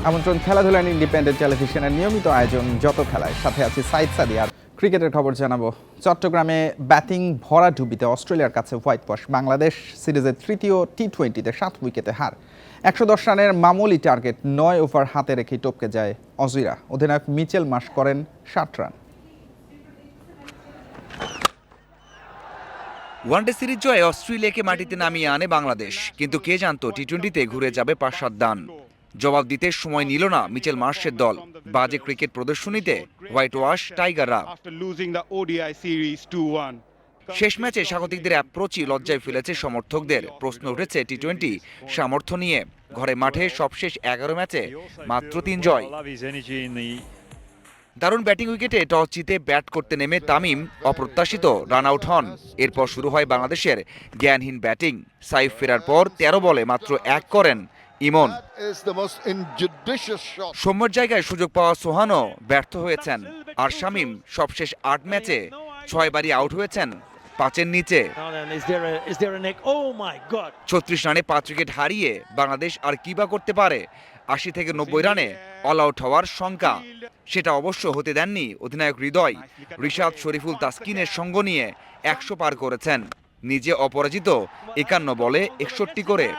আমন্ত্রণ খেলাধুলা ইন্ডিপেন্ডেন্ট টেলিভিশনের নিয়মিত আয়োজন যত খেলায়, সাথে আছি সাইদ সাদি। আর ক্রিকেটের খবর জানাবো। চট্টগ্রামে ব্যাটিং ভরাডুবিতে অস্ট্রেলিয়ার কাছে হোয়াইট ওয়াশ। বাংলাদেশ সিরিজের তৃতীয় টি-20-তে 7 উইকেটে হার। 110 রানের মামুলি টার্গেট 9 ওভার হাতে রেখেই টপকে যায় অজিরা। অধিনায়ক মিচেল মার্শ করেন 60 রান। ওয়ানডে সিরিজ জয়ে অস্ট্রেলিয়াকে মাটিতে নামিয়ে আনে বাংলাদেশ, কিন্তু কে জানতো টি-20-তে ঘুরে যাবে 5-7 দান। জবাব দিতে সময় নিল না মিচেল মার্শের দল। বাজে ক্রিকেট প্রদর্শনীতে হোয়াইট ওয়াশ টাইগাররা। শেষ ম্যাচে স্বাগতিকদের অ্যাপ্রোচই লজ্জায় ফেলেছে সমর্থকদের। প্রশ্ন উঠেছে টি-20 সামর্থ্য নিয়ে। ঘরে মাঠে সবশেষ 11 ম্যাচে মাত্র 3 জয়। দারুণ ব্যাটিং উইকেটে টস জিতে ব্যাট করতে নেমে তামিম অপ্রত্যাশিত রান আউট হন। এরপর শুরু হয় বাংলাদেশের জ্ঞানহীন ব্যাটিং। সাইফ ফেরার পর 13 বলে মাত্র 1 করেন ইমন। সৌম্যর জায়গায় সুযোগ পাওয়া সোহানও ব্যর্থ হয়েছেন। আর শামীম সবশেষ 8 ম্যাচে 6 বারই আউট হয়েছেন 5-এর নিচে। 36 রানে 5 উইকেট হারিয়ে বাংলাদেশ আর কি বা করতে পারে? 80 থেকে 90 রানে অল আউট হওয়ার শঙ্কা, সেটা অবশ্য হতে দেননি অধিনায়ক হৃদয়। রিশাদ, শরীফুল, তাসকিনের সঙ্গ নিয়ে 100 পার করেছেন। নিজে অপরাজিত 51 বলে 61 করে।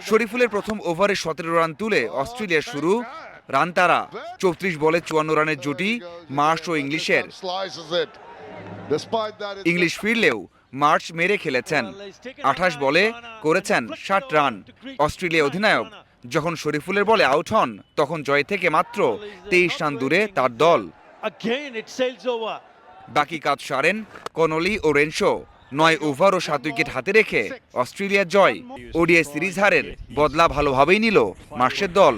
শরীফুলের প্রথম ওভারে 17 রান তুলে অস্ট্রেলিয়ার শুরু রান তারা। 34 বলে 54 রানের জুটি মার্শ ও ইংলিশের। ইংলিশ ফিরলেও মার্চ মেরে খেলেছেন। 28 বলে করেছেন 60 রান। অস্ট্রেলিয়া অধিনায়ক যখন শরীফুলের বলে আউট হন, তখন জয় থেকে মাত্র 23 রান দূরে তার দল। বাকি কাজ সারেন কনলি ও রেনশো। 9 ওভার ও 7 উইকেট হাতে রেখে অস্ট্রেলিয়ার জয়। ওডিআই সিরিজ হারের বদলা ভালোভাবেই নিল মার্শের দল।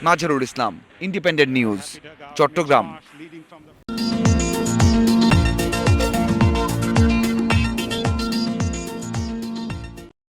Mazharul Islam, independent news, Chittagong.